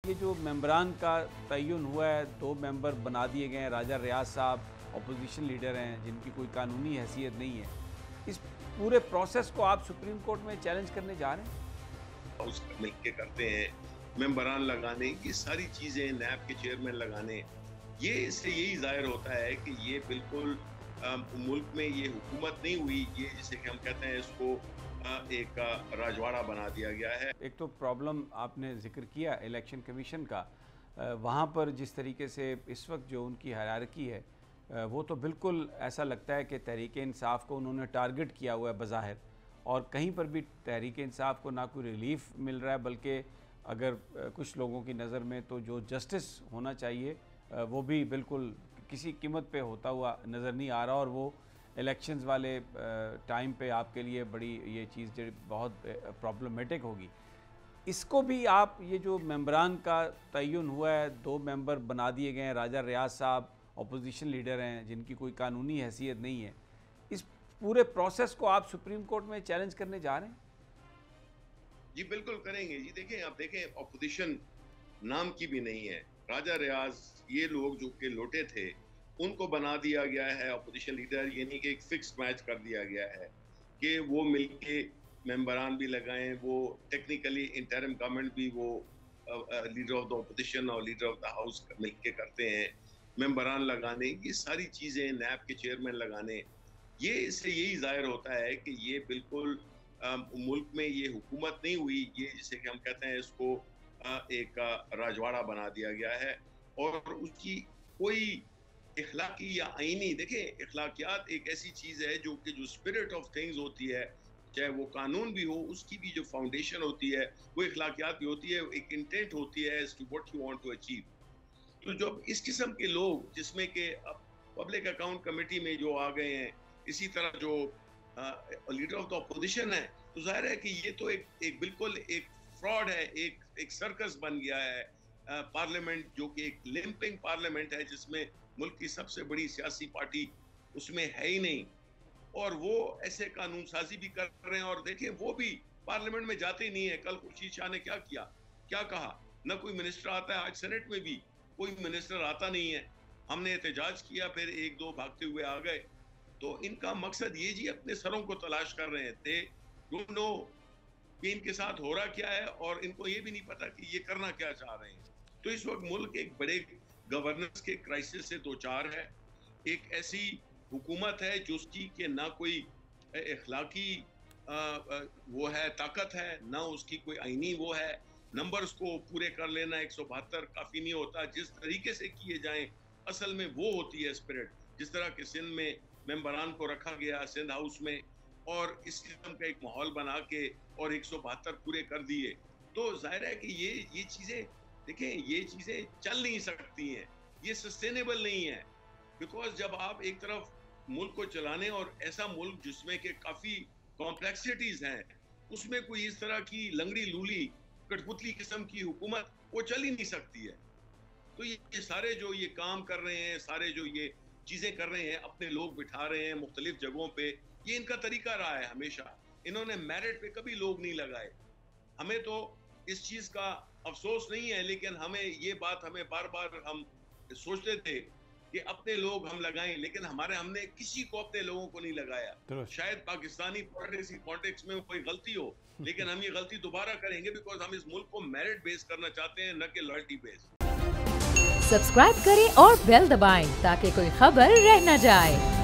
ये जो मेंबरान का तयन हुआ है, 2 मेंबर बना दिए गए हैं। राजा रियाज साहब अपोजिशन लीडर हैं जिनकी कोई कानूनी हैसियत नहीं है। इस पूरे प्रोसेस को आप सुप्रीम कोर्ट में चैलेंज करने जा रहे हैं? हाउस मिलके करते हैं, मेंबरान लगाने, ये सारी चीज़ें, नैब के चेयरमैन लगाने, ये इससे यही ज़ाहिर होता है कि ये बिल्कुल मुल्क में ये हुकूमत नहीं हुई, ये जिसे कि हम कहते हैं इसको एक राजवाड़ा बना दिया गया है। एक तो प्रॉब्लम आपने जिक्र किया इलेक्शन कमीशन का, वहाँ पर जिस तरीके से इस वक्त जो उनकी हायरार्की है वो तो बिल्कुल ऐसा लगता है कि तहरीक इंसाफ को उन्होंने टारगेट किया हुआ है बज़ाहिर, और कहीं पर भी तहरीक इंसाफ को ना कोई रिलीफ मिल रहा है, बल्कि अगर कुछ लोगों की नज़र में तो जो जस्टिस होना चाहिए वो भी बिल्कुल किसी कीमत पे होता हुआ नज़र नहीं आ रहा। और वो इलेक्शंस वाले टाइम पे आपके लिए बड़ी ये चीज़ जो बहुत प्रॉब्लमेटिक होगी। इसको भी आप, ये जो मेंबरान का तयन हुआ है, 2 मेंबर बना दिए गए हैं। राजा रियाज साहब अपोजिशन लीडर हैं जिनकी कोई कानूनी हैसियत नहीं है। इस पूरे प्रोसेस को आप सुप्रीम कोर्ट में चैलेंज करने जा रहे हैं? जी बिल्कुल करेंगे जी। देखें, आप देखें, अपोजिशन नाम की भी नहीं है। राजा रियाज, ये लोग जो के लोटे थे, उनको बना दिया गया है अपोजिशन लीडर, यानी कि एक फिक्स मैच कर दिया गया है कि वो मिलके मेंबरान भी लगाएं, वो टेक्निकली इंटरिम गवर्नमेंट भी वो लीडर ऑफ द अपोजिशन और लीडर ऑफ द हाउस मिलके करते हैं, मेंबरान लगाने, ये सारी चीज़ें, नैब के चेयरमैन लगाने, ये इससे यही ज़ाहिर होता है कि ये बिल्कुल मुल्क में ये हुकूमत नहीं हुई, ये जिसे कि हम कहते हैं इसको एक राजवाड़ा बना दिया गया है। और उसकी कोई इखलाकी या आईनी, देखें, इखलाकियात एक ऐसी चीज़ है जो कि जो स्पिरिट ऑफ थिंग्स होती है, चाहे वो कानून भी हो, उसकी भी जो फाउंडेशन होती है वो इखलाकियात भी होती है, एक इंटेंट होती है as to what you want to achieve. तो जब इस किस्म के लोग, जिसमें कि पब्लिक अकाउंट कमेटी में जो आ गए हैं, इसी तरह जो लीडर ऑफ द अपोजिशन है, तो जाहिर है कि ये तो एक बिल्कुल एक फ्रॉड है, एक सर्कस बन गया है। पार्लियामेंट जो कि एक लिम्पिंग पार्लियामेंट है, जिसमें मुल्क की सबसे बड़ी सियासी पार्टी उसमें है ही नहीं, और वो ऐसे कानून साजी भी कर रहे हैं। और देखें, वो भी पार्लियामेंट में जाते ही नहीं है। कल खुर्शीद शाह ने क्या किया, क्या कहा, ना कोई मिनिस्टर आता है। आज सेनेट में भी कोई मिनिस्टर आता नहीं है। हमने एहतजाज किया, फिर 1-2 भागते हुए आ गए। तो इनका मकसद ये जी, अपने सरों को तलाश कर रहे थे, डोंट नो कि इनके साथ हो रहा क्या है, और इनको ये भी नहीं पता कि ये करना क्या चाह रहे हैं। तो इस वक्त मुल्क एक बड़े गवर्नेंस के क्राइसिस से दो चार है। एक ऐसी हुकूमत है जो उसकी के ना कोई इखलाकी वो है, ताकत है, ना उसकी कोई आईनी वो है। नंबर्स को पूरे कर लेना 172 काफ़ी नहीं होता। जिस तरीके से किए जाएं, असल में वो होती है स्पिरिट। जिस तरह के सिंध में मेंबरान को रखा गया, सिंध हाउस में, और इस किस्म का एक माहौल बना के और 172 पूरे कर दिए, तो जाहिर है कि ये चीज़ें, देखें, ये चीज़ें चल नहीं सकती हैं, ये सस्टेनेबल नहीं है। बिकॉज जब आप एक तरफ मुल्क को चलाने, और ऐसा मुल्क जिसमें के काफ़ी कॉम्प्लेक्सिटीज़ हैं, उसमें कोई इस तरह की लंगड़ी लूली कठपुतली किस्म की हुकूमत वो चल ही नहीं सकती है। तो ये सारे जो ये काम कर रहे हैं, सारे जो ये चीज़ें कर रहे हैं, अपने लोग बिठा रहे हैं मुख्तलिफ जगहों पे, ये इनका तरीका रहा है हमेशा। इन्होंने मेरिट पे कभी लोग नहीं लगाए। हमें तो इस चीज़ का अफसोस नहीं है, लेकिन हमें ये बात, हमें बार बार हम सोचते थे कि अपने लोग हम लगाएं, लेकिन हमने किसी को अपने लोगों को नहीं लगाया। शायद पाकिस्तानी पॉलिटिक्स में कोई गलती हो, लेकिन हम ये गलती दोबारा करेंगे, बिकॉज हम इस मुल्क को मेरिट बेस करना चाहते हैं, न कि लॉयल्टी बेस। सब्सक्राइब करें और बेल दबाएं ताकि कोई खबर रह न जाए।